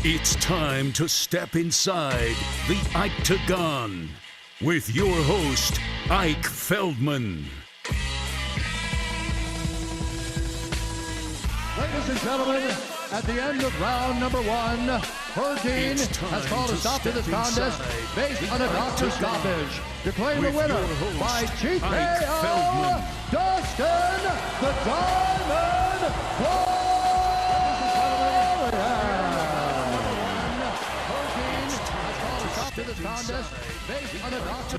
It's time to step inside the Octagon with your host, Ike Feldman. Ladies and gentlemen, at the end of round number one, her team has called a stop to this contest based on a doctor stoppage. Declaring the winner by TKO, Dustin the Diamond Poirier. Her team has called a stop to this contest based on a doctor.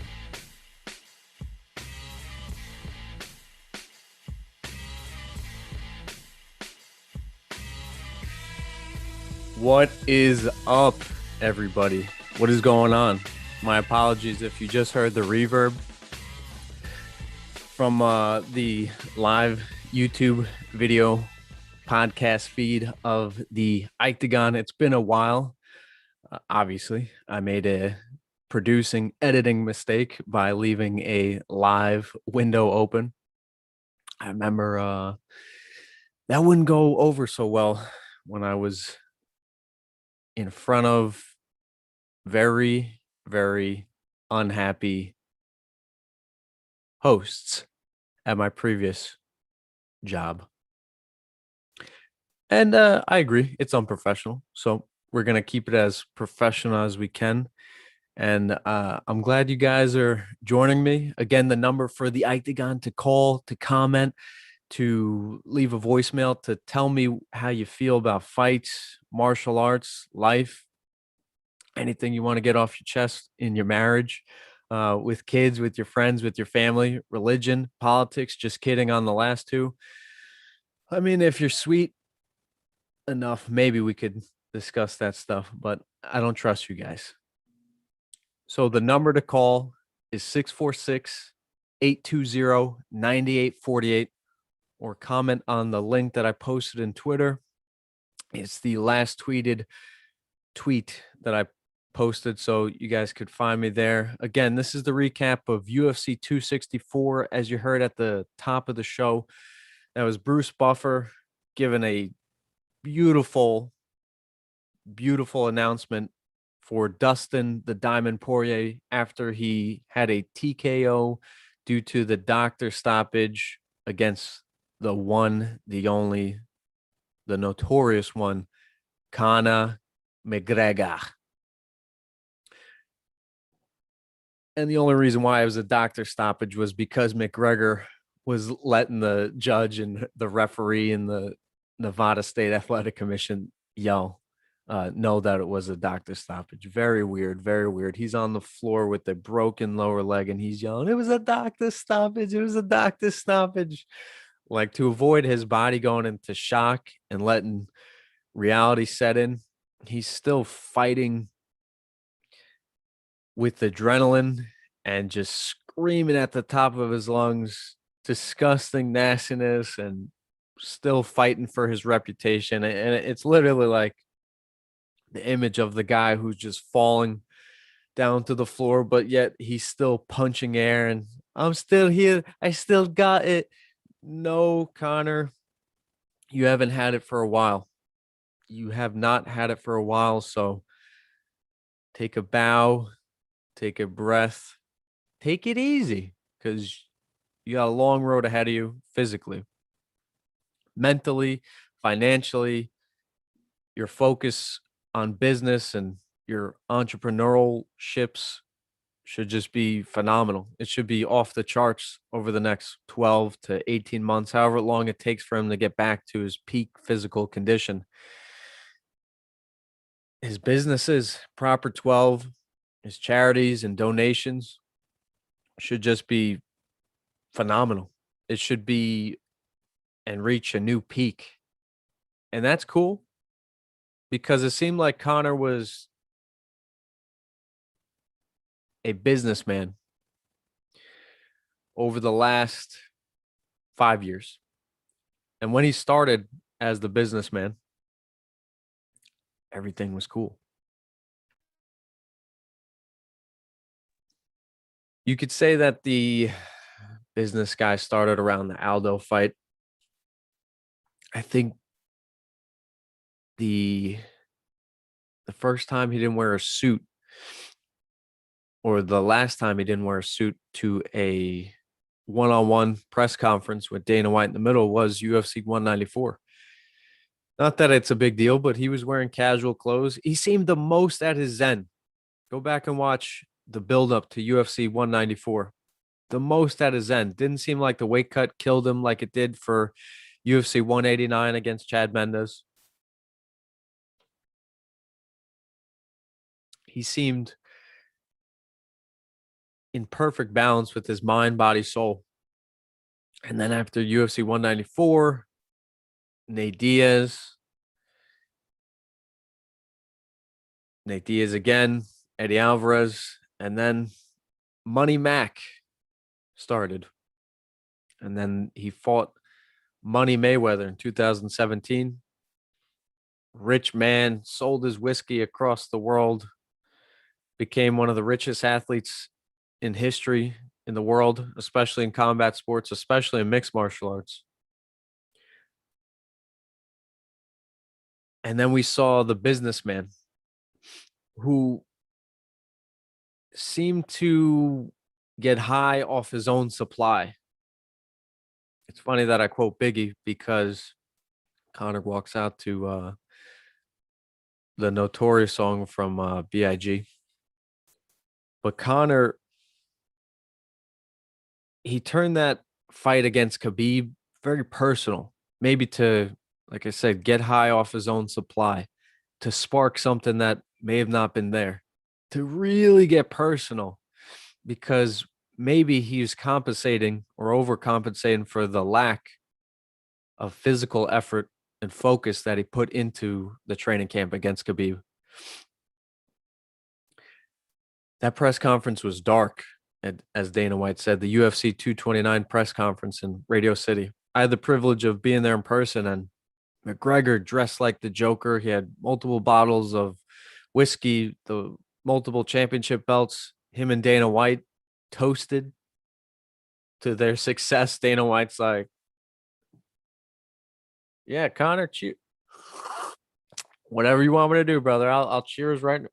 What is up, everybody? What is going on? My apologies if you just heard the reverb from the live YouTube video podcast feed of the Octagon. It's been a while. Obviously, I made a producing editing mistake by leaving a live window open. I remember that wouldn't go over so well when I was in front of very, very unhappy hosts at my previous job. And I agree, it's unprofessional. So we're going to keep it as professional as we can. And I'm glad you guys are joining me. Again, the number for the Octagon to call, to comment, to leave a voicemail, to tell me how you feel about fights, martial arts, life, anything you want to get off your chest in your marriage, with kids, with your friends, with your family, religion, politics. Just kidding on the last two. I mean, if you're sweet enough, maybe we could discuss that stuff, but I don't trust you guys. So the number to call is 646-820-9848. Or comment on the link that I posted in Twitter. It's the last tweeted tweet that I posted, so you guys could find me there. Again, this is the recap of UFC 264. As you heard at the top of the show, that was Bruce Buffer giving a beautiful, beautiful announcement for Dustin the Diamond Poirier after he had a TKO due to the doctor stoppage against the one, the only, the notorious one, Conor McGREGOR. And the only reason why it was a doctor stoppage was because McGregor was letting the judge and the referee and the Nevada State Athletic Commission know that it was a doctor stoppage. Very weird, very weird. He's on the floor with a broken lower leg and he's yelling, "It was a doctor stoppage. It was a doctor stoppage." Like, to avoid his body going into shock and letting reality set in, he's still fighting with adrenaline and just screaming at the top of his lungs, disgusting nastiness, and still fighting for his reputation. And it's literally like the image of the guy who's just falling down to the floor, but yet he's still punching air and, "I'm still here. I still got it." No, Conor, you haven't had it for a while. You have not had it for a while. So take a bow, take a breath, take it easy, because you got a long road ahead of you physically, mentally, financially. Your focus on business and your entrepreneurial ships should just be phenomenal. It should be off the charts over the next 12 to 18 months, however long it takes for him to get back to his peak physical condition. His businesses, Proper 12, his charities and donations should just be phenomenal. It should be and reach a new peak. And that's cool, because it seemed like Conor was a businessman over the last 5 years. And when he started as the businessman, everything was cool. You could say that the business guy started around the Aldo fight. I think the the first time he didn't wear a suit, or the last time he didn't wear a suit to a one-on-one press conference with Dana White in the middle, was UFC 194. Not that it's a big deal, but he was wearing casual clothes. He seemed the most at his zen. Go back and watch the build-up to UFC 194. The most at his zen. Didn't seem like the weight cut killed him like it did for UFC 189 against Chad Mendes. He seemed in perfect balance with his mind, body, soul. And then after UFC 194, Nate Diaz again, Eddie Alvarez, and then Money Mac started. And then he fought Money Mayweather in 2017. Rich man, sold his whiskey across the world, became one of the richest athletes in history in the world, especially in combat sports, especially in mixed martial arts. And then we saw the businessman who seemed to get high off his own supply. It's funny that I quote Biggie because Conor walks out to the Notorious song from B.I.G. But Conor, he turned that fight against Khabib very personal, maybe to, like I said, get high off his own supply, to spark something that may have not been there, to really get personal, because maybe he was compensating or overcompensating for the lack of physical effort and focus that he put into the training camp against Khabib. That press conference was dark, as Dana White said, the UFC 229 press conference in Radio City. I had the privilege of being there in person, and McGregor dressed like the Joker. He had multiple bottles of whiskey, the multiple championship belts. Him and Dana White toasted to their success. Dana White's like, yeah, Conor, cheer. Whatever you want me to do, brother. I'll cheers right now.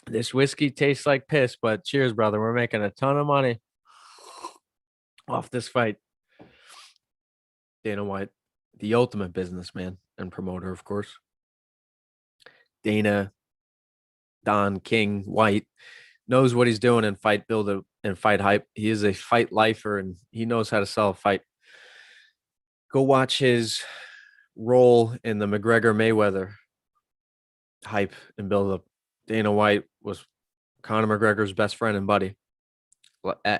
This whiskey tastes like piss, but cheers, brother. We're making a ton of money off this fight. Dana White, the ultimate businessman and promoter, of course. Dana, Don King White, knows what he's doing in fight build and fight hype. He is a fight lifer, and he knows how to sell a fight. Go watch his role in the McGregor Mayweather hype and build up. Dana White was Conor McGregor's best friend and buddy.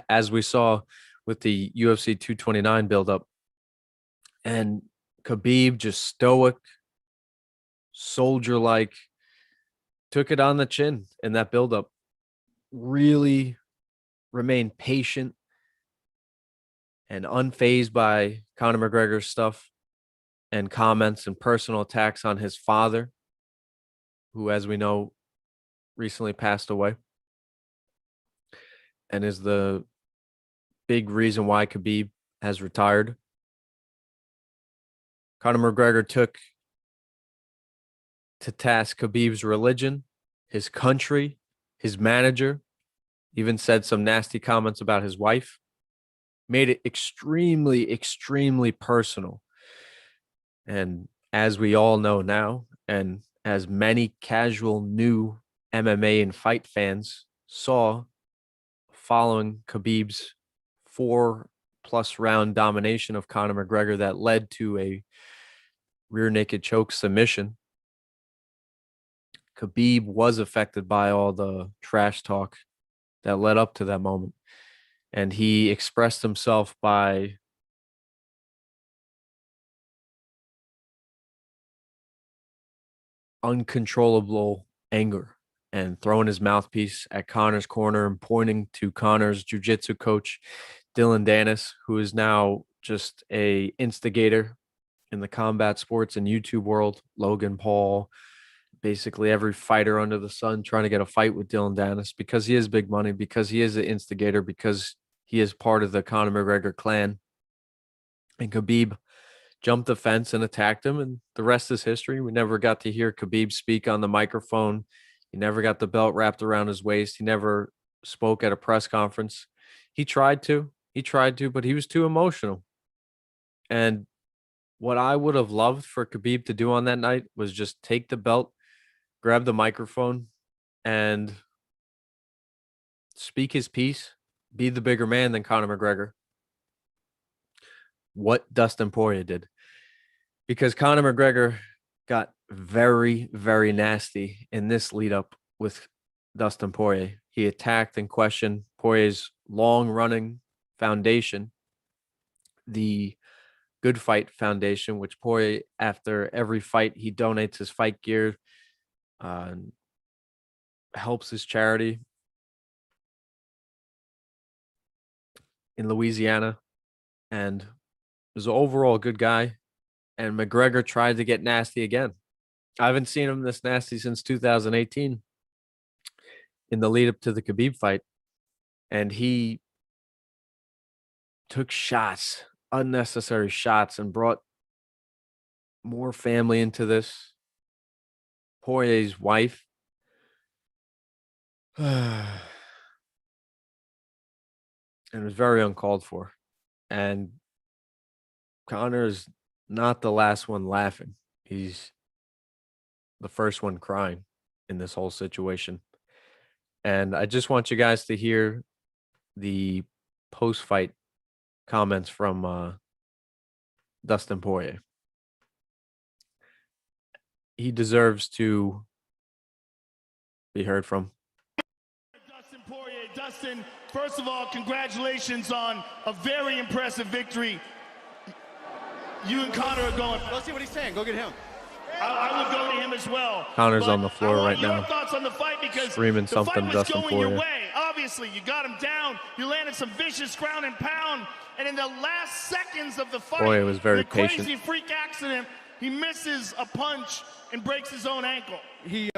As we saw with the UFC 229 buildup. And Khabib, just stoic, soldier-like, took it on the chin in that buildup. Really remained patient and unfazed by Conor McGregor's stuff and comments and personal attacks on his father, who, as we know, recently passed away and is the big reason why Khabib has retired. Conor McGregor took to task Khabib's religion, his country, his manager, even said some nasty comments about his wife, made it extremely, extremely personal. And as we all know now, and as many casual new MMA and fight fans saw following Khabib's 4+ round domination of Conor McGregor that led to a rear naked choke submission, Khabib was affected by all the trash talk that led up to that moment. And he expressed himself by uncontrollable anger and throwing his mouthpiece at Conor's corner and pointing to Conor's jiu-jitsu coach, Dylan Dennis, who is now just a instigator in the combat sports and YouTube world. Logan Paul, basically every fighter under the sun trying to get a fight with Dylan Dennis because he is big money, because he is the instigator, because he is part of the Conor McGregor clan. And Khabib jumped the fence and attacked him, and the rest is history. We never got to hear Khabib speak on the microphone. He never got the belt wrapped around his waist. He never spoke at a press conference. He tried to, but he was too emotional. And what I would have loved for Khabib to do on that night was just take the belt, grab the microphone, and speak his piece, be the bigger man than Conor McGregor. What Dustin Poirier did. Because Conor McGregor got very, very nasty in this lead up with Dustin Poirier. He attacked and questioned Poirier's long-running foundation, the Good Fight Foundation, which Poirier, after every fight, he donates his fight gear, helps his charity in Louisiana, and was an overall good guy. And McGregor tried to get nasty again. I haven't seen him this nasty since 2018 in the lead up to the Khabib fight. And he took shots, unnecessary shots, and brought more family into this. Poirier's wife. And it was very uncalled for. And Conor is not the last one laughing. He's the first one crying in this whole situation. And I just want you guys to hear the post-fight comments from Dustin Poirier. He deserves to be heard from. Dustin Poirier. Dustin, first of all, congratulations on a very impressive victory. You and Conor are going. Let's see what he's saying. Go get him. I would go to him as well. Conor's on the floor right your now, thoughts on the fight, because screaming the something. fight was Dustin going Poirier. your way. Obviously, you got him down. You landed some vicious ground and pound, and in the last seconds of the fight, Poirier was very the patient. crazy freak accident, he misses a punch and breaks his own ankle. He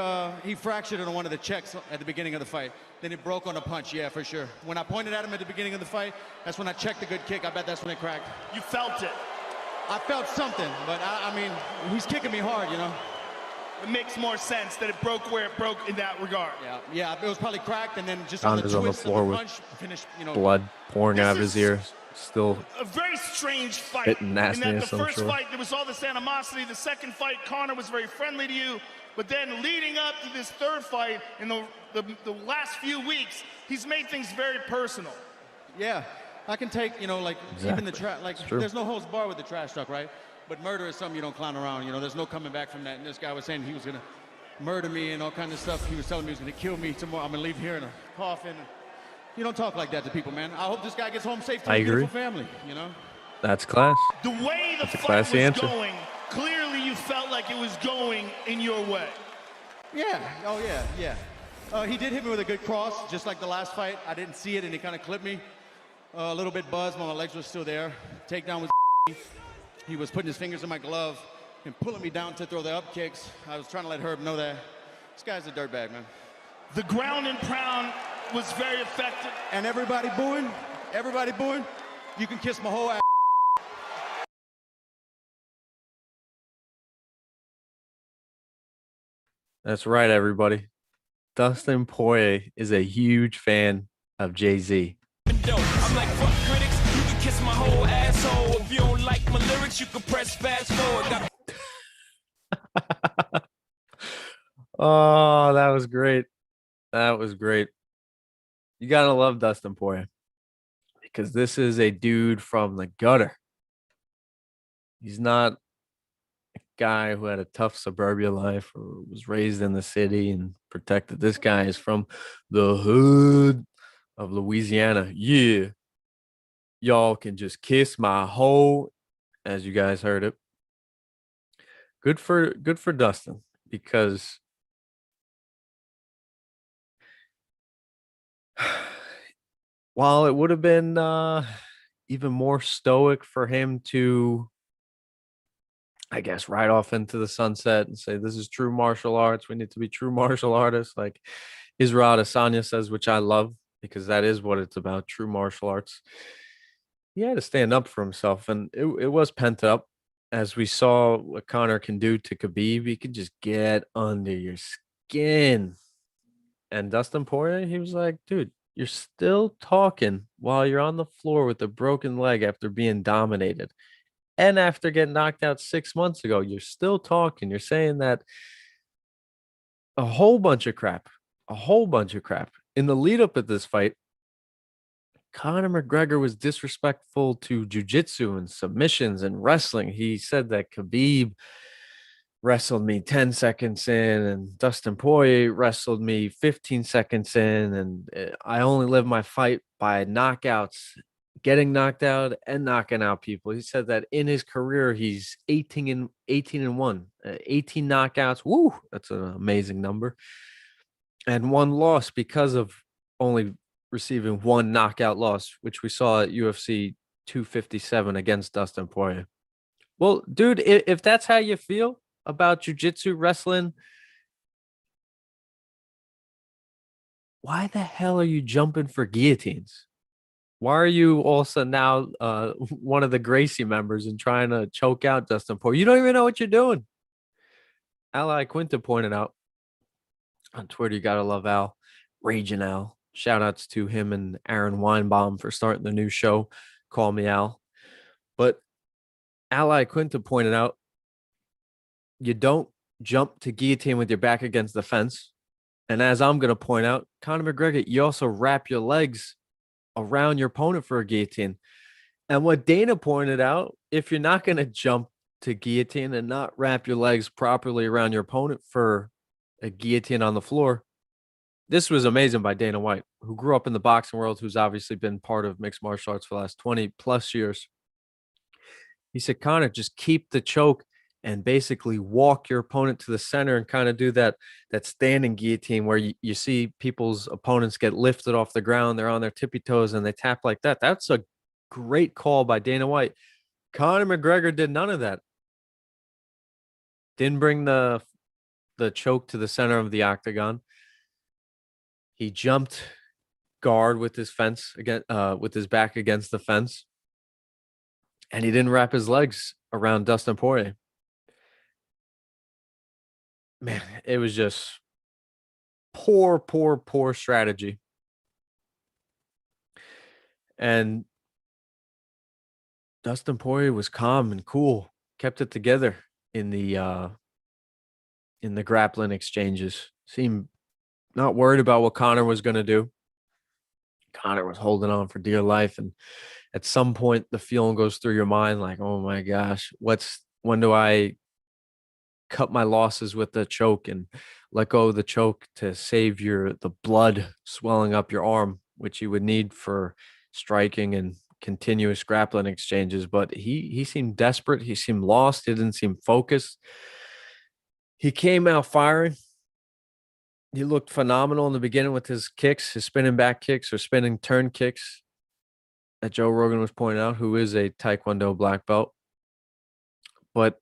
fractured on one of the checks at the beginning of the fight. Then it broke on a punch, yeah, for sure. When I pointed at him at the beginning of the fight, that's when I checked a good kick. I bet that's when it cracked. You felt it. I felt something, but I mean, he's kicking me hard, you know? It makes more sense that it broke where it broke in that regard. Yeah, it was probably cracked, and then just Conor's on on the twist floor of the with punch, finished, you know. blood pouring out of his ears. Still a very strange fight. spitting nastiness, in that the I'm first sure. fight, there was all this animosity. The second fight, Conor was very friendly to you. But then leading up to this third fight, in the last few weeks, he's made things very personal. Yeah, I can take, you know, like, even the trash, like, true. there's no holds barred with the trash talk, right? But murder is something you don't clown around, you know, there's no coming back from that. And this guy was saying he was gonna murder me and all kinds of stuff. He was telling me he was gonna kill me tomorrow. I'm gonna leave here in a coffin. You don't talk like that to people, man. I hope this guy gets home safe to his beautiful family, you know? That's class. The way the That's a fight classy was answer. going, clearly you felt like it was going in your way. Yeah, oh yeah. He did hit me with a good cross, just like the last fight. I didn't see it, and he kind of clipped me. A little bit buzzed, but my legs were still there. Takedown was he was putting his fingers in my glove and pulling me down to throw the up kicks. I was trying to let Herb know that. This guy's a dirtbag, man. The ground and pound was very effective. And everybody booing, you can kiss my whole ass. That's right, everybody. Dustin Poirier is a huge fan of Jay-Z. I'm like, fuck critics, you can kiss my whole asshole. If you don't like my lyrics, you can press fast forward. Oh, that was great. That was great. You gotta love Dustin Poirier, because this is a dude from the gutter. He's not a guy who had a tough suburbia life or was raised in the city and protected. This guy is from the hood of Louisiana. Yeah. Y'all can just kiss my whole, as you guys heard it. Good for Dustin, because while it would have been even more stoic for him to, I guess, ride off into the sunset and say, this is true martial arts, we need to be true martial artists, like Israel Adesanya says, which I love, because that is what it's about, true martial arts. He had to stand up for himself, and it was pent up. as we saw what Conor can do to Khabib, he can just get under your skin. And Dustin Poirier, he was like, dude, you're still talking while you're on the floor with a broken leg after being dominated. And after getting knocked out 6 months ago, you're still talking. You're saying that a whole bunch of crap, a whole bunch of crap. In the lead up of this fight, Conor McGregor was disrespectful to jiu-jitsu and submissions and wrestling. He said that Khabib wrestled me 10 seconds in and Dustin Poirier wrestled me 15 seconds in, and I only live my fight by knockouts, getting knocked out and knocking out people. He said that in his career he's 18 and 1, 18 knockouts. Woo, that's an amazing number. And one loss because of only receiving one knockout loss, which we saw at UFC 257 against Dustin Poirier. Well, dude, if that's how you feel about jiu-jitsu wrestling, why the hell are you jumping for guillotines? Why are you also now one of the Gracie members and trying to choke out Dustin Poirier? You don't even know what you're doing. Ally Quinta pointed out on Twitter, you gotta love Al, Raging Al. Shout outs to him and Aaron Weinbaum for starting the new show, Call Me Al. But Ally Quinta pointed out, you don't jump to guillotine with your back against the fence. And as I'm going to point out, Conor McGregor, you also wrap your legs around your opponent for a guillotine. And what Dana pointed out, if you're not going to jump to guillotine and not wrap your legs properly around your opponent for a guillotine on the floor, this was amazing by Dana White, who grew up in the boxing world, who's obviously been part of mixed martial arts for the last 20 plus years. He said, Conor, just keep the choke and basically walk your opponent to the center and kind of do that standing guillotine where you see people's opponents get lifted off the ground. They're on their tippy toes and they tap like that. That's a great call by Dana White. Conor McGregor did none of that. Didn't bring the choke to the center of the octagon. He jumped guard with his fence again, with his back against the fence. And he didn't wrap his legs around Dustin Poirier. Man, it was just poor strategy. And Dustin Poirier was calm and cool, kept it together in the grappling exchanges. Seemed not worried about what Conor was going to do. Conor was holding on for dear life, and at some point the feeling goes through your mind like, oh my gosh, when do I cut my losses with the choke and let go of the choke to save the blood swelling up your arm, which you would need for striking and continuous grappling exchanges. But he seemed desperate. He seemed lost. He didn't seem focused. He came out firing. He looked phenomenal in the beginning with his kicks, his spinning back kicks or spinning turn kicks that Joe Rogan was pointing out, who is a Taekwondo black belt. But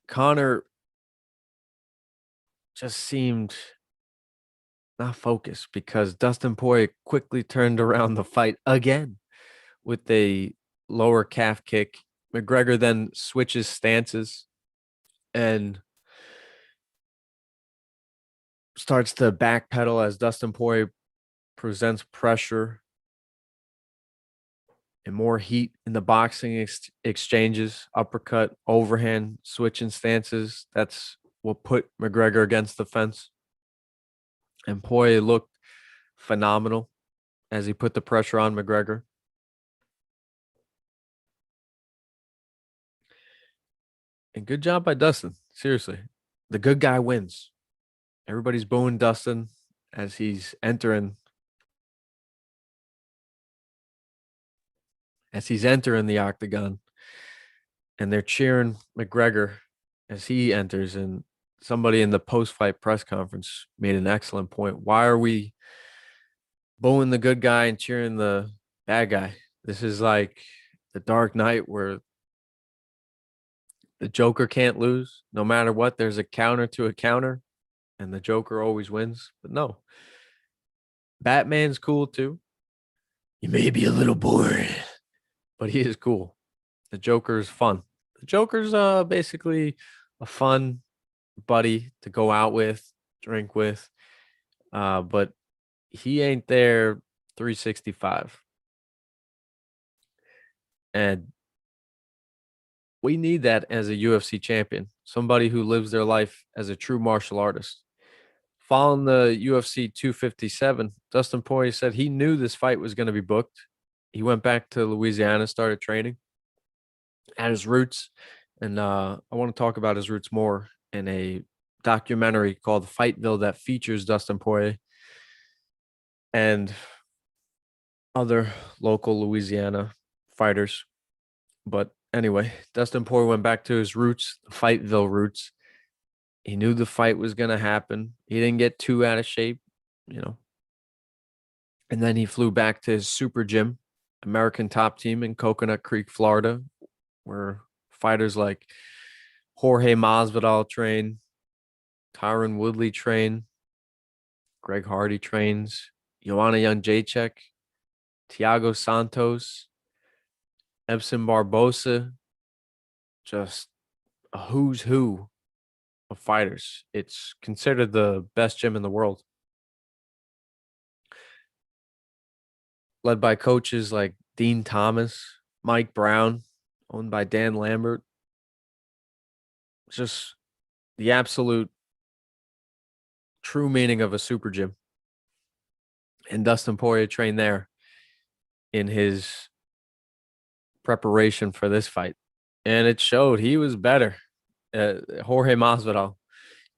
Conor just seemed not focused because Dustin Poirier quickly turned around the fight again with a lower calf kick. McGregor then switches stances and starts to backpedal as Dustin Poirier presents pressure and more heat in the boxing exchanges, uppercut, overhand, switching stances. That's what put McGregor against the fence. And Poirier looked phenomenal as he put the pressure on McGregor. And good job by Dustin. Seriously, the good guy wins. Everybody's booing Dustin as he's entering the octagon, and they're cheering McGregor as he enters. And somebody in the post-fight press conference made an excellent point. Why are we booing the good guy and cheering the bad guy? This is like the Dark Knight where the Joker can't lose. No matter what, there's a counter to a counter, and the Joker always wins. But no, Batman's cool too. He may be a little boring, but he is cool. The Joker is fun. The Joker's basically a fun buddy to go out with, drink with, but he ain't there 365. And we need that as a UFC champion, somebody who lives their life as a true martial artist. Following the UFC 257, Dustin Poirier said he knew this fight was going to be booked. He went back to Louisiana, started training at his roots. And I want to talk about his roots more in a documentary called Fightville that features Dustin Poirier and other local Louisiana fighters. But anyway, Dustin Poirier went back to his roots, Fightville roots. He knew the fight was going to happen. He didn't get too out of shape, you know. And then he flew back to his super gym, American Top Team in Coconut Creek, Florida, where fighters like Jorge Masvidal train, Tyron Woodley train, Greg Hardy trains, Joanna Jędrzejczyk, Thiago Santos, Ebson Barbosa, just a who's who of fighters. It's considered the best gym in the world. Led by coaches like Dean Thomas, Mike Brown, owned by Dan Lambert. Just the absolute true meaning of a super gym. And Dustin Poirier trained there in his preparation for this fight. And it showed he was better. Jorge Masvidal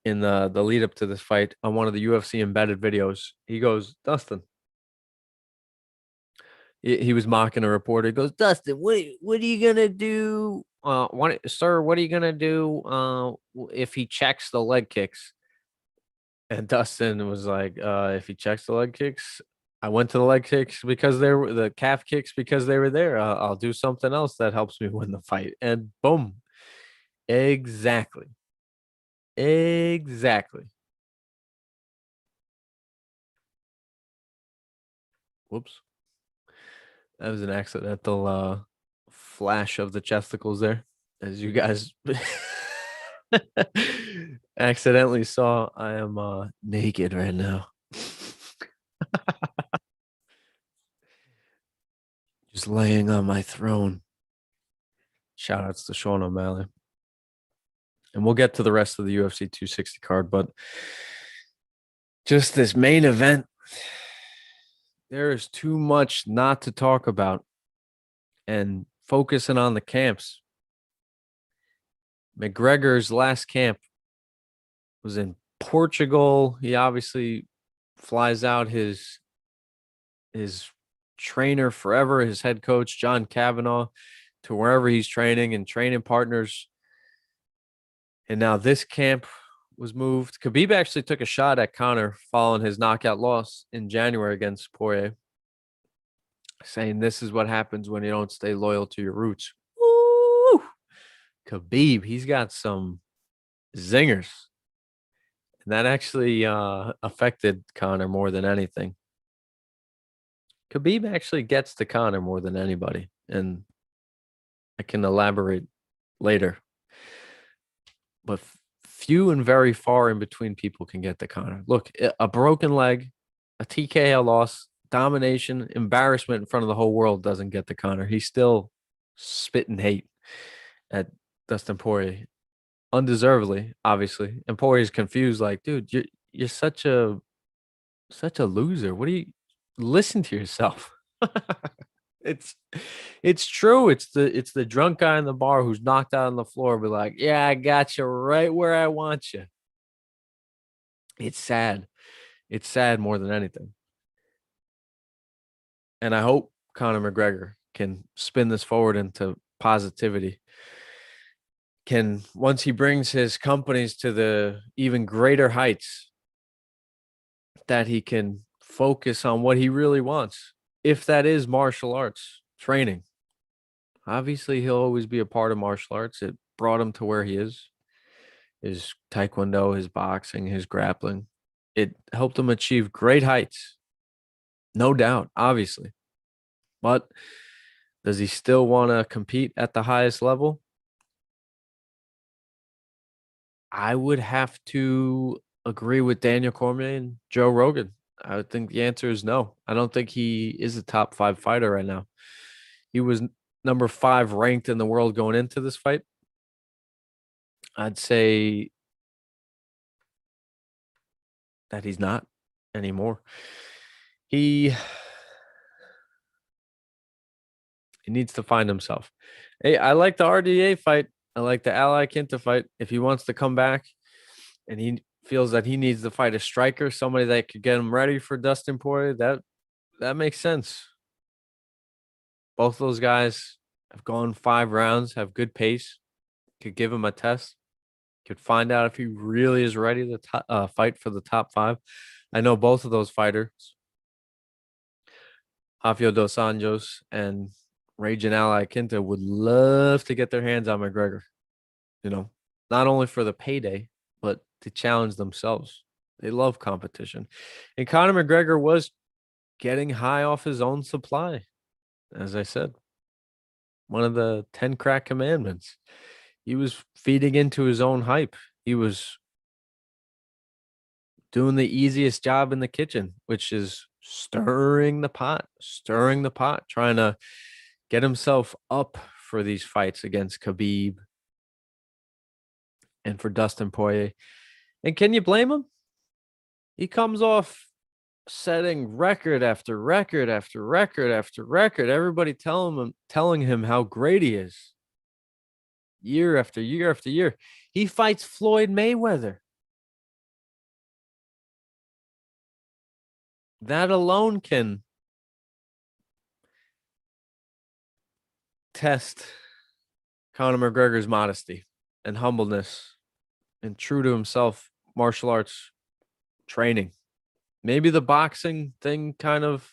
in the lead up to this fight on one of the UFC embedded videos. He goes, Dustin. He was mocking a reporter. He goes, Dustin, what are you gonna do? Sir, what are you gonna do if he checks the leg kicks? And Dustin was like, if he checks the leg kicks, I went to the leg kicks because they were the calf kicks because they were there. I'll do something else that helps me win the fight. And boom. Exactly. Whoops. That was an accidental flash of the chesticles there. As you guys accidentally saw, I am naked right now. Just laying on my throne. Shout outs to Sean O'Malley. And we'll get to the rest of the UFC 260 card, but just this main event, there is too much not to talk about. And focusing on the camps. McGregor's last camp was in Portugal. He obviously flies out his trainer forever, his head coach, John Kavanaugh, to wherever he's training and training partners. And now this camp was moved. Khabib actually took a shot at Conor following his knockout loss in January against Poirier, saying this is what happens when you don't stay loyal to your roots. Woo! Khabib, he's got some zingers. And that actually affected Conor more than anything. Khabib actually gets to Conor more than anybody. And I can elaborate later. But few and very far in between people can get to Conor. Look, a broken leg, a TKO loss, domination, embarrassment in front of the whole world doesn't get to Conor. He's still spitting hate at Dustin Poirier, undeservedly, obviously. And Poirier's confused, like, dude, you're such a loser. What do you listen to yourself? It's true. It's the drunk guy in the bar who's knocked out on the floor, be like, yeah, I got you right where I want you. It's sad. It's sad more than anything. And I hope Conor McGregor can spin this forward into positivity. Can, once he brings his companies to the even greater heights, that he can focus on what he really wants. If that is martial arts training. Obviously, he'll always be a part of martial arts. It brought him to where he is. His taekwondo, his boxing, his grappling. It helped him achieve great heights. No doubt, obviously. But does he still want to compete at the highest level? I would have to agree with Daniel Cormier and Joe Rogan. I would think the answer is no. I don't think he is a top 5 fighter right now. He was number 5 ranked in the world going into this fight. I'd say that he's not anymore. He needs to find himself. Hey, I like the RDA fight. I like the Ally Quinta fight. If he wants to come back and he feels that he needs to fight a striker, somebody that could get him ready for Dustin Poirier, that makes sense. Both those guys have gone 5 rounds, have good pace, could give him a test, could find out if he really is ready to fight for the top 5. I know both of those fighters, Rafael dos Anjos and Raging Ally Quinta, would love to get their hands on McGregor. Not only for the payday, but to challenge themselves. They love competition. And Conor McGregor was getting high off his own supply. As I said, one of the 10 crack commandments. He was feeding into his own hype. He was doing the easiest job in the kitchen, which is stirring the pot, trying to get himself up for these fights against Khabib and for Dustin Poirier. And can you blame him? He comes off setting record after record after record after record. Everybody telling him how great he is. Year after year after year. He fights Floyd Mayweather. That alone can test Conor McGregor's modesty and humbleness and true to himself martial arts training. Maybe the boxing thing kind of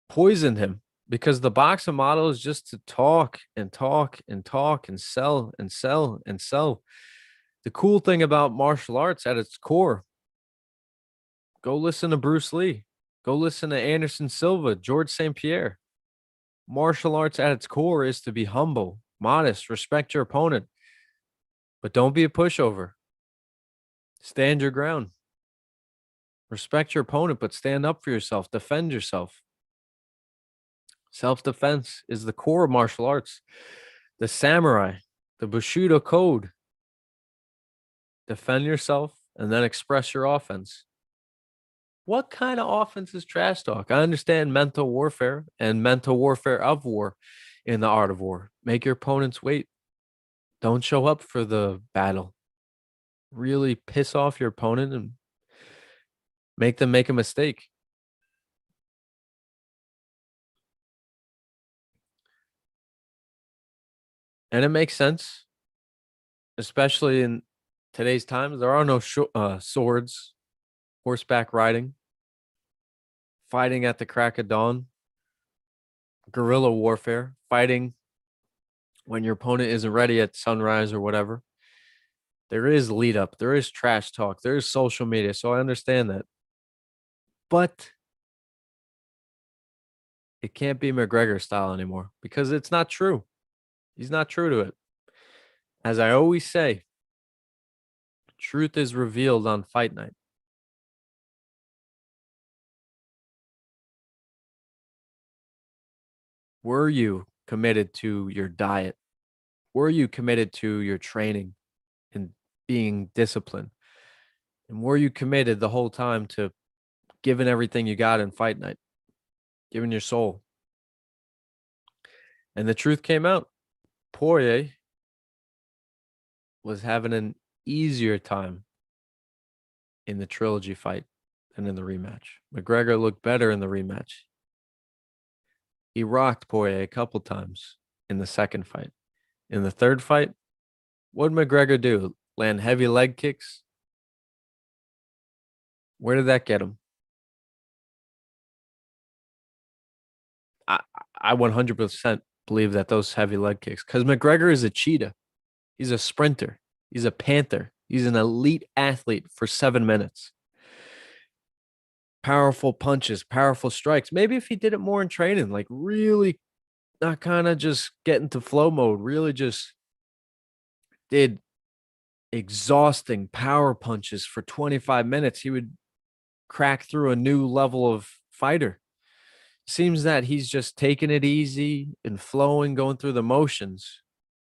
poisoned him, because the boxing model is just to talk and talk and talk and sell and sell and sell. The cool thing about martial arts at its core, go listen to Bruce Lee, go listen to Anderson Silva, George St. Pierre. Martial arts at its core is to be humble, modest, respect your opponent, but don't be a pushover. Stand your ground. Respect your opponent, but stand up for yourself. Defend yourself. Self-defense is the core of martial arts. The samurai, the Bushido code. Defend yourself and then express your offense. What kind of offense is trash talk? I understand mental warfare and mental warfare of war in the art of war. Make your opponents wait. Don't show up for the battle. Really piss off your opponent and make them make a mistake. And it makes sense, especially in today's times. There are no swords, horseback riding, fighting at the crack of dawn, guerrilla warfare, fighting when your opponent isn't ready at sunrise or whatever. There is lead up, there is trash talk, there is social media. So I understand that. But it can't be McGregor style anymore, because it's not true. He's not true to it. As I always say, truth is revealed on fight night. Were you committed to your diet? Were you committed to your training and being disciplined? And were you committed the whole time to giving everything you got in fight night, giving your soul? And the truth came out. Poirier was having an easier time in the trilogy fight than in the rematch. McGregor looked better in the rematch. He rocked Poirier a couple times in the second fight. In the third fight, what did McGregor do? Land heavy leg kicks? Where did that get him? I 100% believe that those heavy leg kicks, because McGregor is a cheetah. He's a sprinter. He's a panther. He's an elite athlete for 7 minutes. Powerful punches, powerful strikes. Maybe if he did it more in training, like really not kind of just get into flow mode, really just did exhausting power punches for 25 minutes. He would crack through a new level of fighter. Seems that he's just taking it easy and flowing, going through the motions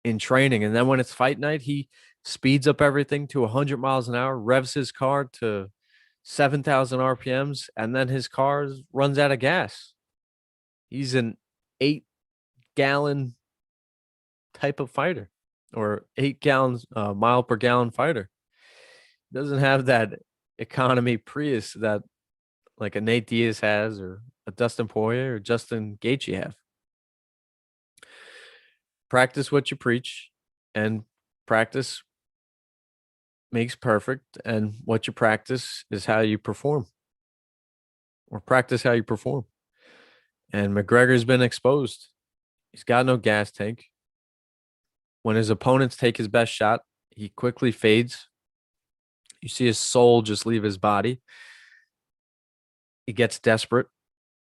in training. And then when it's fight night, he speeds up everything to 100 miles an hour, revs his car to 7,000 RPMs, and then his car runs out of gas. He's an 8-gallon type of fighter, or 8 gallons mile per gallon fighter. Doesn't have that economy Prius that like a Nate Diaz has, or a Dustin Poirier or Justin Gaethje have. Practice what you preach, and practice makes perfect, and what you practice is how you perform, or practice how you perform. And McGregor's been exposed. He's got no gas tank. When his opponents take his best shot, he quickly fades. You see his soul just leave his body. He gets desperate.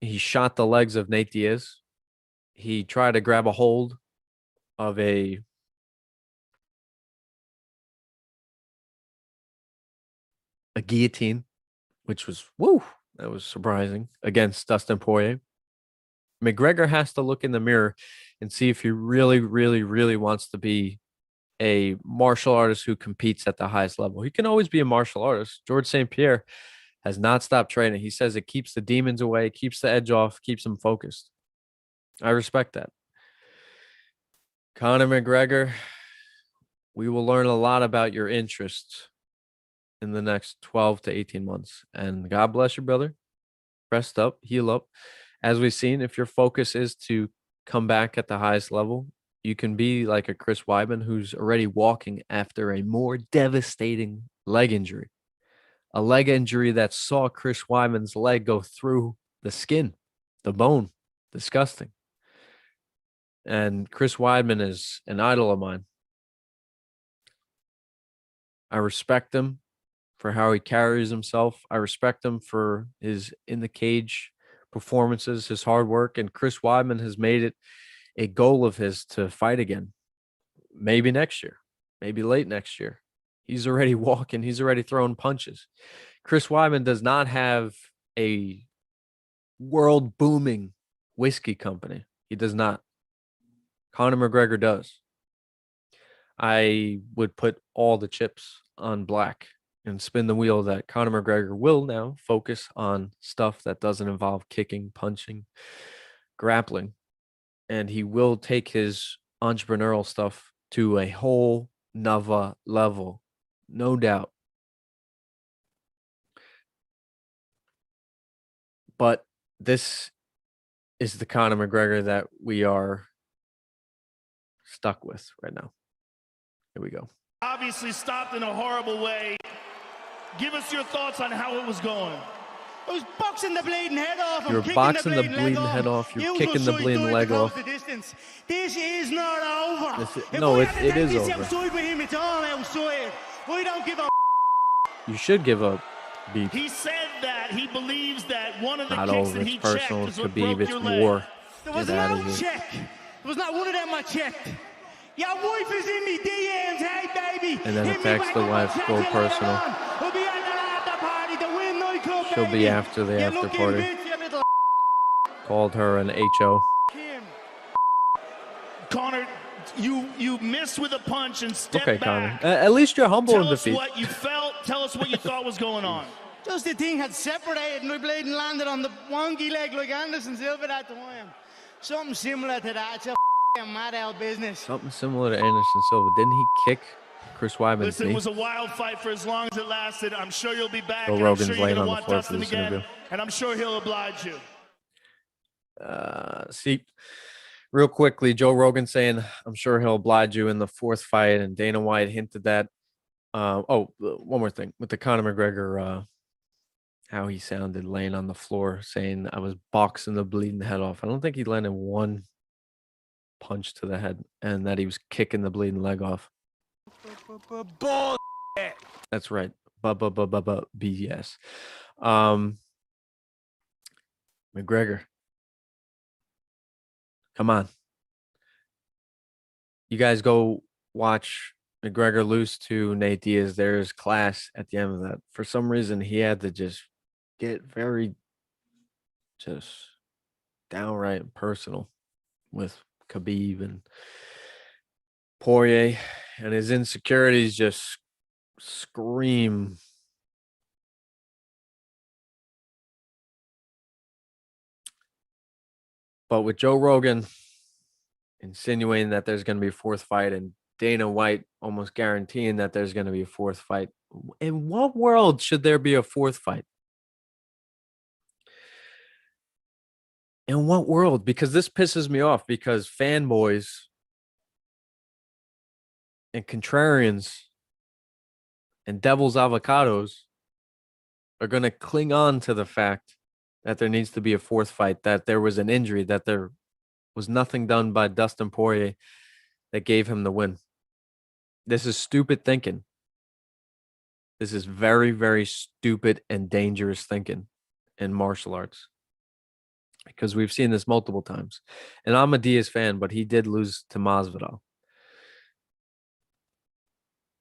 He shot the legs of Nate Diaz. He tried to grab a hold of a guillotine, which was, that was surprising, against Dustin Poirier. McGregor has to look in the mirror and see if he really, really, really wants to be a martial artist who competes at the highest level. He can always be a martial artist. George St. Pierre has not stopped training. He says it keeps the demons away, keeps the edge off, keeps him focused. I respect that. Conor McGregor, we will learn a lot about your interests in the next 12 to 18 months. And God bless you, brother. Rest up, heal up. As we've seen, if your focus is to come back at the highest level, you can be like a Chris Weidman, who's already walking after a more devastating leg injury. A leg injury that saw Chris Weidman's leg go through the skin, the bone. Disgusting. And Chris Weidman is an idol of mine. I respect him for how he carries himself. I respect him for his in the cage performances, his hard work. And Chris Weidman has made it a goal of his to fight again. Maybe next year, maybe late next year. He's already walking. He's already throwing punches. Chris Weidman does not have a world booming whiskey company. He does not. Conor McGregor does. I would put all the chips on black and spin the wheel that Conor McGregor will now focus on stuff that doesn't involve kicking, punching, grappling. And he will take his entrepreneurial stuff to a whole nother level. No doubt. But this is the Conor McGregor that we are stuck with right now. Here we go. Obviously stopped in a horrible way. Give us your thoughts on how it was going. I was boxing the bleeding head off. You're boxing the bleeding head off. You're kicking the bleeding leg off. This is not over. No, it is over. Outside with him, it's all outside. We don't give a. You should give up. Beef. He said that he believes that one of the Not kicks over. that It's he personal. checked is It's what Khabib. broke It's your leg. war. There was Get out no of here. check. There was not one of them I checked. Your wife is in me DMs, hey baby. And then Hit a me text back the up, wife, chat go to you later personal. on. We'll be at the after party, the Win nightclub, She'll be baby. after the You after looking party. bitch, you little Called her an HO. Kim. Conor, you missed with a punch and stepped Okay, back. Conor. At least you're humble in Tell us defeat. what you felt. Tell us what you thought was going on. Just the thing had separated and my bleeding landed on the wonky leg like Anderson Silva that time. Something similar to that. It's a f***ing mad out business. Something similar to Anderson Silva. Didn't he kick Chris Weidman's Listen, knee? it was a wild fight for as long as it lasted. I'm sure you'll be back. Joe And I'm Rogan's sure you're laying going on to the want floor for Dustin this again. interview. And I'm sure he'll oblige you. See, real quickly, Joe Rogan saying, I'm sure he'll oblige you in the fourth fight. And Dana White hinted that. One more thing with the Conor McGregor, how he sounded laying on the floor saying I was boxing the bleeding head off. I don't think he landed one punch to the head and that he was kicking the bleeding leg off. Bull. That's right. BS. McGregor. Come on. You guys go watch McGregor lose to Nate Diaz, there's class at the end of that. For some reason, he had to just get very just downright personal with Khabib and Poirier, and his insecurities just scream. But with Joe Rogan insinuating that there's going to be a fourth fight and Dana White almost guaranteeing that there's going to be a fourth fight, in what world should there be a fourth fight? In what world? Because this pisses me off, because fanboys and contrarians and devil's avocados are going to cling on to the fact that there needs to be a fourth fight, that there was an injury, that there was nothing done by Dustin Poirier that gave him the win. This is stupid thinking. This is very, very stupid and dangerous thinking in martial arts, because we've seen this multiple times. And I'm a Diaz fan, but he did lose to Masvidal.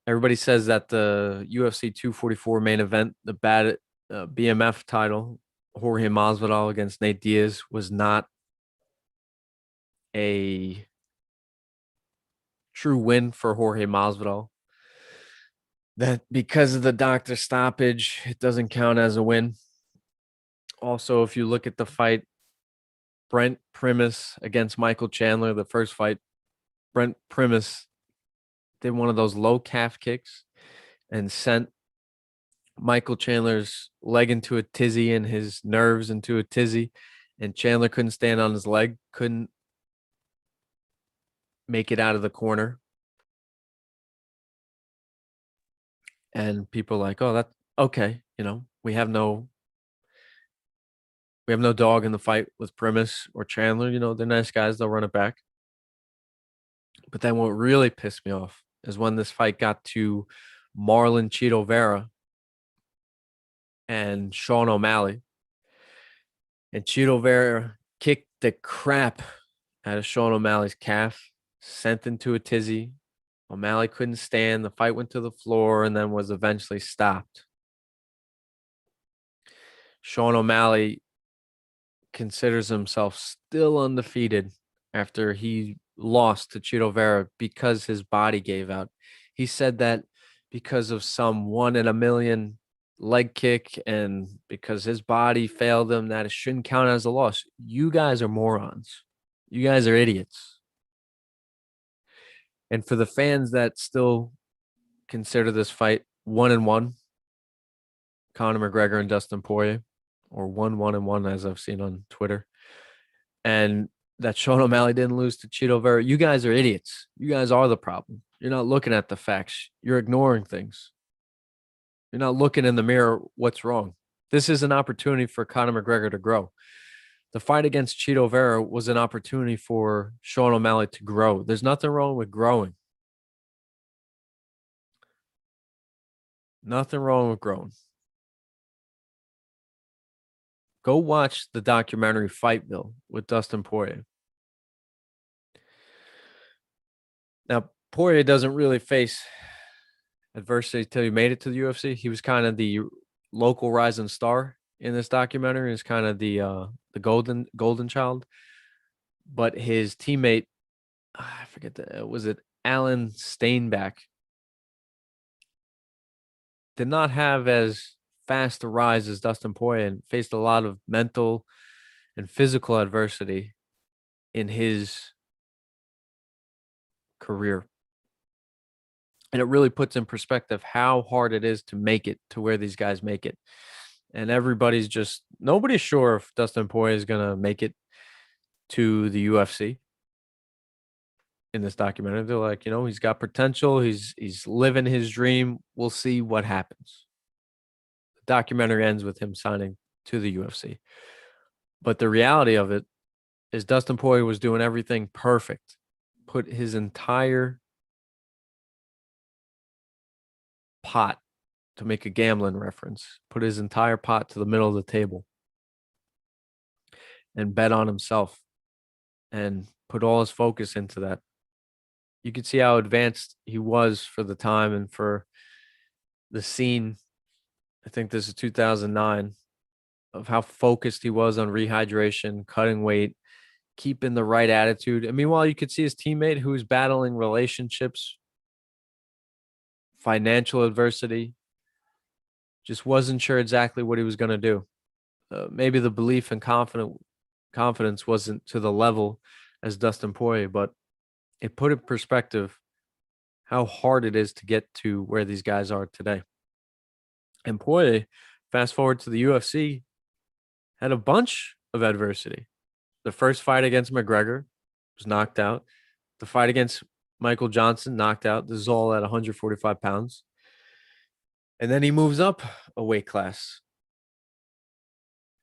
Everybody says that the UFC 244 main event, the BMF title, Jorge Masvidal against Nate Diaz, was not a true win for Jorge Masvidal. That because of the doctor stoppage, it doesn't count as a win. Also, if you look at the fight, Brent Primus against Michael Chandler, the first fight, Brent Primus did one of those low calf kicks and sent Michael Chandler's leg into a tizzy and his nerves into a tizzy, and Chandler couldn't stand on his leg, couldn't make it out of the corner. And people are like, oh, that's okay. You know, we have no dog in the fight with Primus or Chandler. You know, they're nice guys. They'll run it back. But then what really pissed me off is when this fight got to Marlon Chito Vera and Sean O'Malley. And Chito Vera kicked the crap out of Sean O'Malley's calf, sent into a tizzy. O'Malley couldn't stand. The fight went to the floor and then was eventually stopped. Sean O'Malley considers himself still undefeated after he lost to Chito Vera because his body gave out. He said that because of some 1 in a million leg kick and because his body failed him, that it shouldn't count as a loss. You guys are morons. You guys are idiots. And for the fans that still consider this fight 1-1, Conor McGregor and Dustin Poirier, or 1-1 as I've seen on Twitter, and that Sean O'Malley didn't lose to Chito Vera, you guys are idiots. You guys are the problem. You're not looking at the facts. You're ignoring things. You're not looking in the mirror what's wrong. This is an opportunity for Conor McGregor to grow. The fight against Chito Vera was an opportunity for Sean O'Malley to grow. There's nothing wrong with growing. Nothing wrong with growing. Go watch the documentary Fightville with Dustin Poirier. Now, Poirier doesn't really face adversity until he made it to the UFC. He was kind of the local rising star in this documentary. He's kind of the golden child. But his teammate, I forget, was it Alan Steinbach, did not have as fast a rise as Dustin Poirier and faced a lot of mental and physical adversity in his career. And it really puts in perspective how hard it is to make it to where these guys make it. And nobody's sure if Dustin Poirier is going to make it to the UFC in this documentary. They're like, he's got potential. He's living his dream. We'll see what happens. The documentary ends with him signing to the UFC. But the reality of it is Dustin Poirier was doing everything perfect. Put his entire pot, to make a gambling reference, put his entire pot to the middle of the table and bet on himself and put all his focus into that. you could see how advanced he was for the time and for the scene. I think this is 2009, of how focused he was on rehydration, cutting weight, keeping the right attitude. And meanwhile, you could see his teammate who was battling relationships, financial adversity, just wasn't sure exactly what he was going to do. Maybe the belief and confidence wasn't to the level as Dustin Poirier, but it put in perspective how hard it is to get to where these guys are today. And Poirier, fast forward to the UFC, had a bunch of adversity. The first fight against McGREGOR was knocked out. The fight against Michael Johnson, knocked out. This is all at 145 pounds. And then he moves up a weight class.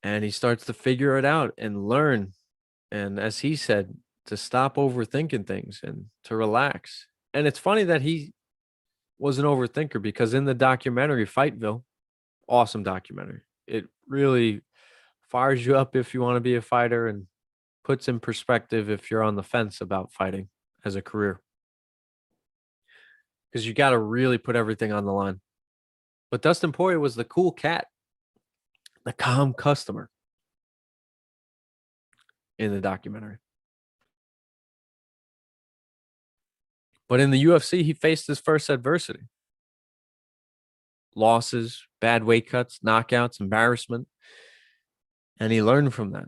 And he starts to figure it out and learn. And as he said, to stop overthinking things and to relax. And it's funny that he was an overthinker, because in the documentary Fightville, awesome documentary, it really fires you up if you want to be a fighter and puts in perspective if you're on the fence about fighting as a career, because you got to really put everything on the line. But Dustin Poirier was the cool cat, the calm customer in the documentary. But in the UFC, he faced his first adversity. Losses, bad weight cuts, knockouts, embarrassment. And he learned from that.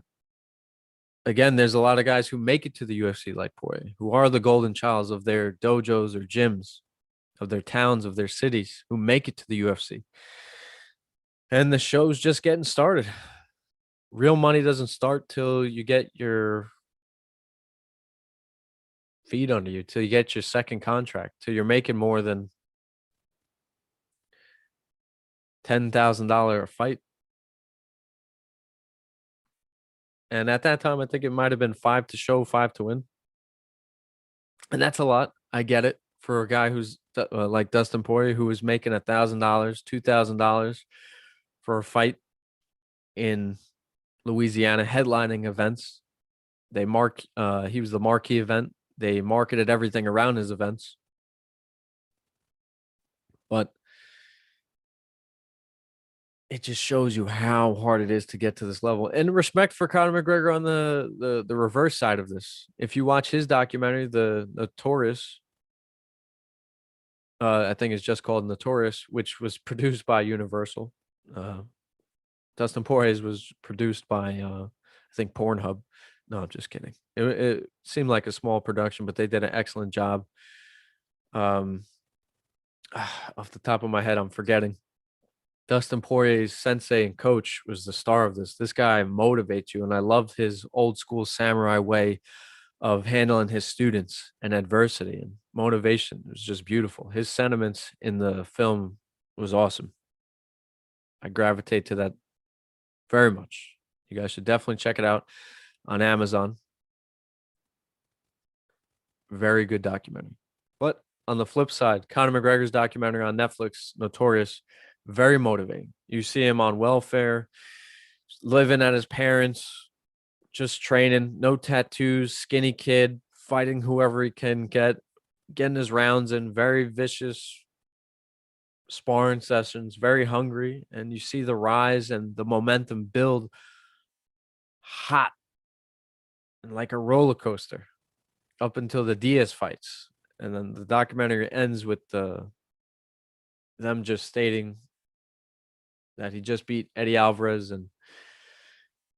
Again, there's a lot of guys who make it to the UFC like Poirier, who are the golden childs of their dojos or gyms, of their towns, of their cities, who make it to the UFC. And the show's just getting started. Real money doesn't start till you get your feet under you, till you get your second contract, till you're making more than $10,000 a fight. And at that time, I think it might have been 5 to show, 5 to win. And that's a lot. I get it for a guy who's like Dustin Poirier, who was making $1,000, $2,000 for a fight in Louisiana, headlining events. He was the marquee event. They marketed everything around his events. But it just shows you how hard it is to get to this level. And respect for Conor McGregor on the reverse side of this. If you watch his documentary, the Notorious, I think it's just called Notorious, which was produced by Universal. Dustin Poirier's was produced by, I think, Pornhub. No, I'm just kidding. It seemed like a small production, but they did an excellent job. Off the top of my head, I'm forgetting. Dustin Poirier's sensei and coach was the star of this. This guy motivates you, and I love his old school samurai way of handling his students and adversity and motivation. It was just beautiful. His sentiments in the film was awesome. I gravitate to that very much. You guys should definitely check it out on Amazon. Very good documentary. But on the flip side, Conor McGregor's documentary on Netflix, Notorious, very motivating. You see him on welfare, living at his parents', just training, no tattoos, skinny kid, fighting whoever he can get, getting his rounds in, very vicious sparring sessions, very hungry. And you see the rise and the momentum build hot and like a roller coaster up until the Diaz fights. And then the documentary ends with them just stating that he just beat Eddie Alvarez and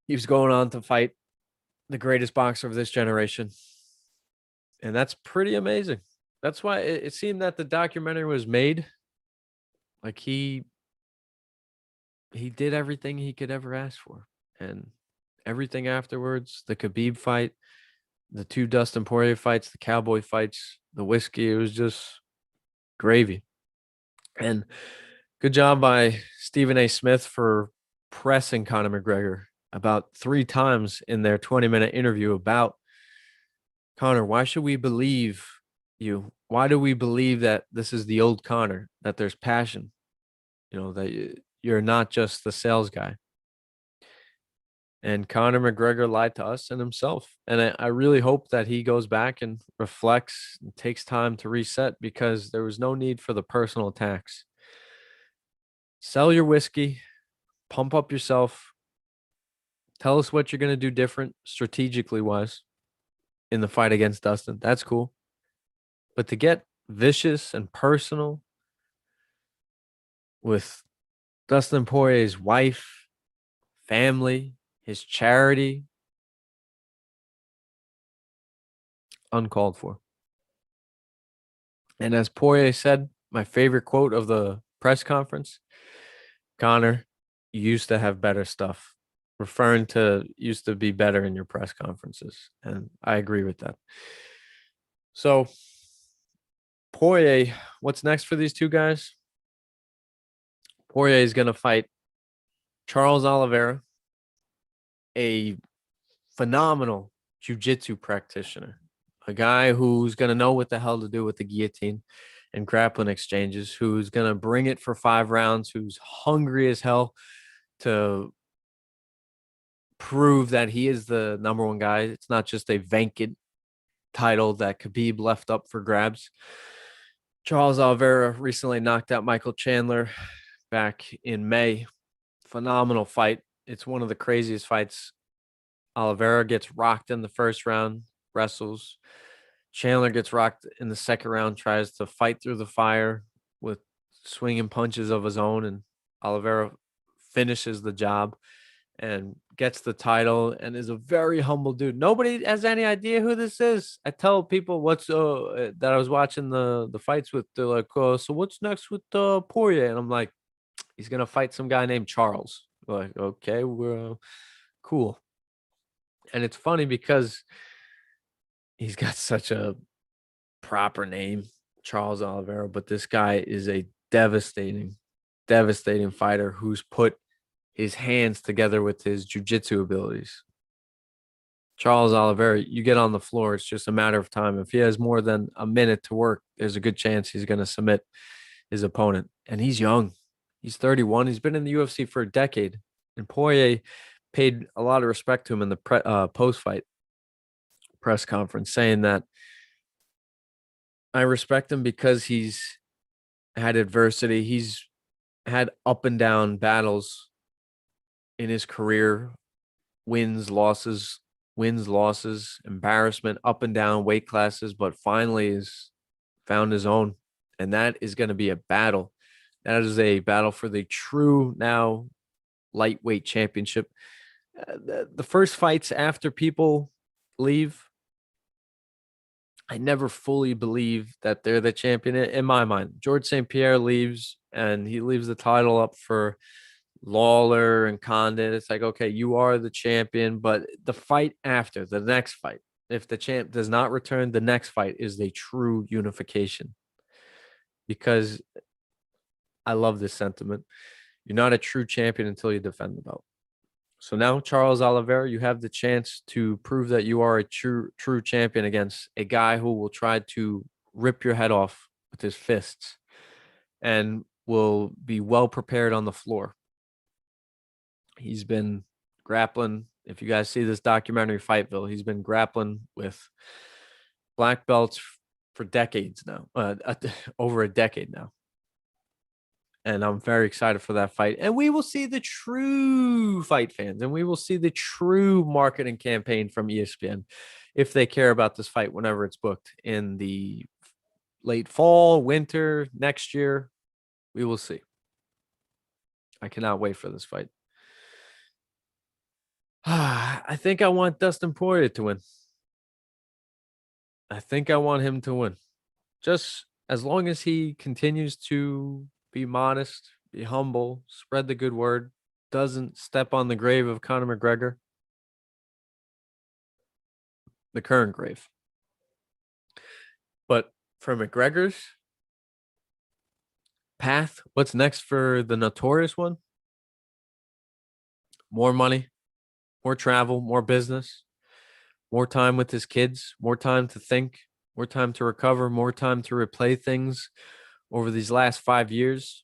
he was going on to fight the greatest boxer of this generation. And that's pretty amazing. That's why it seemed that the documentary was made like he did everything he could ever ask for. And everything afterwards, the Khabib fight, the 2 Dustin Poirier fights, the Cowboy fights, the whiskey, it was just gravy. And good job by Stephen A. Smith for pressing Conor McGregor about 3 times in their 20-minute interview about Conor. Why should we believe you? Why do we believe that this is the old Conor, that there's passion, that you're not just the sales guy? And Conor McGregor lied to us and himself. And I really hope that he goes back and reflects and takes time to reset, because there was no need for the personal attacks. Sell your whiskey, pump up yourself, tell us what you're going to do different strategically wise in the fight against Dustin. That's cool. But to get vicious and personal with Dustin Poirier's wife, family, his charity, uncalled for. And as Poirier said, my favorite quote of the press conference, Conor, you used to have better stuff, referring to used to be better in your press conferences. And I agree with that. So, Poirier, what's next for these two guys? Poirier is going to fight Charles Oliveira, a phenomenal jiu-jitsu practitioner, a guy who's going to know what the hell to do with the guillotine and grappling exchanges, who's going to bring it for 5 rounds, who's hungry as hell to prove that he is the number one guy. It's not just a vacant title that Khabib left up for grabs. Charles Oliveira recently knocked out Michael Chandler back in May. Phenomenal fight. It's one of the craziest fights. Oliveira gets rocked in the first round, wrestles. Chandler gets rocked in the second round, tries to fight through the fire with swinging punches of his own, and Oliveira finishes the job and gets the title and is a very humble dude. Nobody has any idea who this is. I tell people that I was watching the fights with. They're like, so what's next with Poirier? And I'm like, he's going to fight some guy named Charles. We're like, okay, we're cool. And it's funny because he's got such a proper name, Charles Oliveira, but this guy is a devastating fighter who's put his hands together with his jiu-jitsu abilities. Charles Oliveira, you get on the floor, it's just a matter of time. If he has more than a minute to work, there's a good chance he's going to submit his opponent. And he's young. He's 31. He's been in the UFC for a decade. And Poirier paid a lot of respect to him in the post-fight press conference, saying that I respect him because he's had adversity. He's had up and down battles in his career, wins, losses, embarrassment, up and down weight classes, but finally has found his own. And that is going to be a battle. That is a battle for the true now lightweight championship. The first fights after people leave, I never fully believe that they're the champion in my mind. George St. Pierre leaves, and he leaves the title up for Lawler and Condit. It's like, okay, you are the champion, but the fight after, the next fight, if the champ does not return, the next fight is a true unification. Because I love this sentiment. You're not a true champion until you defend the belt. So now, Charles Oliveira, you have the chance to prove that you are a true champion against a guy who will try to rip your head off with his fists and will be well prepared on the floor. He's been grappling. If you guys see this documentary, Fightville, he's been grappling with black belts for decades now, over a decade now. And I'm very excited for that fight. And we will see the true fight fans, and we will see the true marketing campaign from ESPN if they care about this fight whenever it's booked in the late fall, winter, next year. We will see. I cannot wait for this fight. I think I want Dustin Poirier to win. I think I want him to win. Just as long as he continues to be modest, be humble, spread the good word, doesn't step on the grave of Conor McGregor. The current grave. But for McGregor's path, what's next for the notorious one? More money, more travel, more business, more time with his kids, more time to think, more time to recover, more time to replay things over these last 5 years.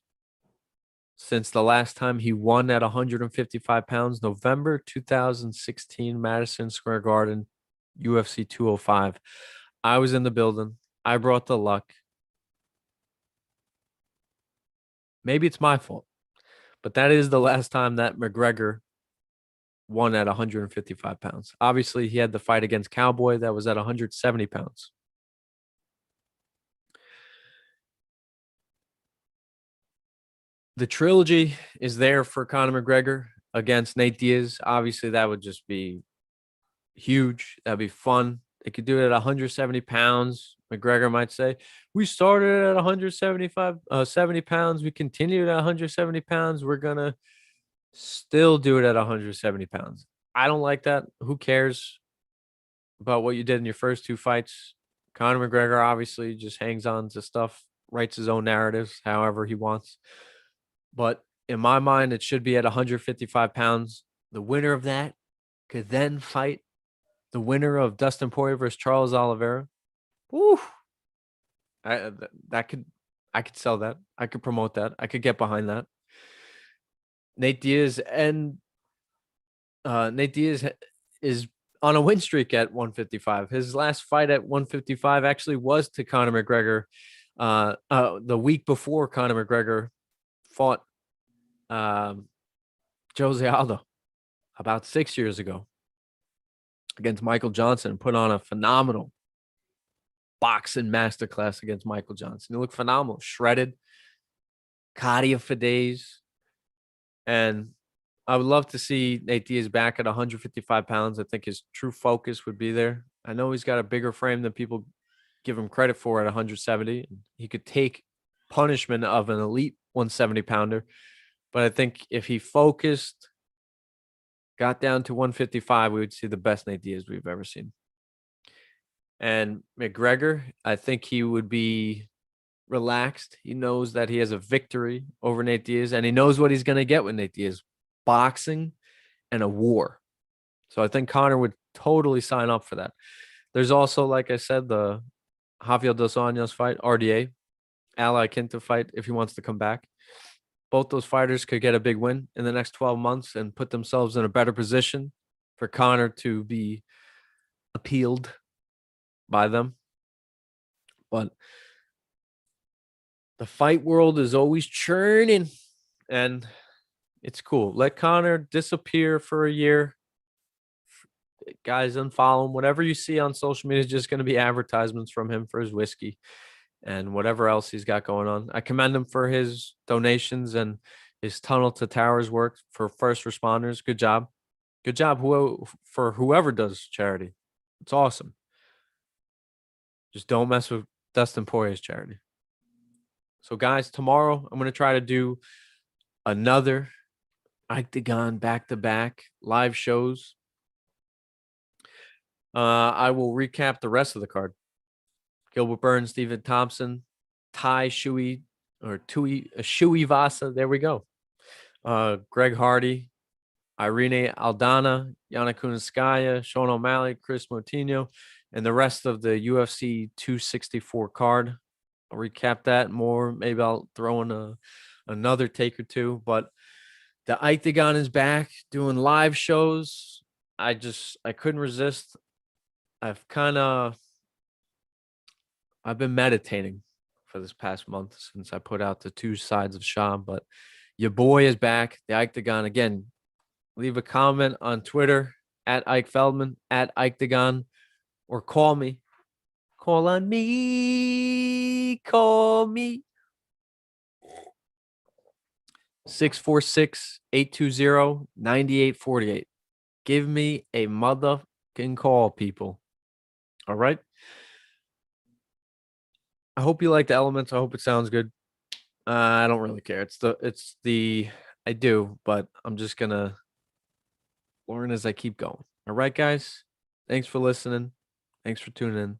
since the last time he won at 155 pounds, November 2016, Madison Square Garden, UFC 205. I was in the building. I brought the luck. Maybe it's my fault, but that is the last time that McGregor won at 155 pounds. Obviously, he had the fight against Cowboy that was at 170 pounds. The trilogy is there for Conor McGregor against Nate Diaz. Obviously, that would just be huge. That'd be fun. They could do it at 170 pounds. McGregor might say, we started at 70 pounds. We continued at 170 pounds. We're going to still do it at 170 pounds. I don't like that. Who cares about what you did in your first two fights? Conor McGregor obviously just hangs on to stuff, writes his own narratives however he wants. But in my mind, it should be at 155 pounds. The winner of that could then fight the winner of Dustin Poirier versus Charles Oliveira. Woo! I could sell that. I could promote that. I could get behind that. Nate Diaz is on a win streak at 155. His last fight at 155 actually was to Conor McGregor. The week before Conor McGregor fought Jose Aldo about 6 years ago against Michael Johnson, put on a phenomenal boxing masterclass against Michael Johnson. He looked phenomenal, shredded, cardio for days. And I would love to see Nate Diaz back at 155 pounds. I think his true focus would be there. I know he's got a bigger frame than people give him credit for at 170. He could take punishment of an elite 170 pounder. But I think if he focused, got down to 155, we would see the best Nate Diaz we've ever seen. And McGregor, I think he would be relaxed. He knows that he has a victory over Nate Diaz, and he knows what he's going to get with Nate Diaz: boxing and a war. So I think Conor would totally sign up for that. There's also, like I said, the Javier Dos Anjos fight, RDA, Ally Quinta fight, if he wants to come back. Both those fighters could get a big win in the next 12 months and put themselves in a better position for Conor to be appealed by them. But the fight world is always churning, and it's cool. Let Conor disappear for a year. Guys, unfollow him. Whatever you see on social media is just going to be advertisements from him for his whiskey and whatever else he's got going on. I commend him for his donations and his Tunnel to Towers work for first responders. Good job. Good job for whoever does charity. It's awesome. Just don't mess with Dustin Poirier's charity. So, guys, tomorrow I'm going to try to do another Octagon back-to-back live shows. I will recap the rest of the card. Gilbert Burns, Stephen Thompson, Tai Shui or Tui Shui Vasa. There we go. Greg Hardy, Irene Aldana, Yana Kunitskaya, Sean O'Malley, Chris Moutinho, and the rest of the UFC 264 card. I'll recap that more. Maybe I'll throw in another take or two. But the Octagon is back doing live shows. I couldn't resist. I've been meditating for this past month since I put out the two sides of Sean, but your boy is back. The Octagon again. Leave a comment on Twitter at Ike Feldman, at Octagon, or call me. Call on me. Call me. 646-820-9848. Give me a motherfucking call, people. All right. I hope you like the elements. I hope it sounds good. I don't really care. I do, but I'm just gonna learn as I keep going. All right, guys. Thanks for listening. Thanks for tuning in.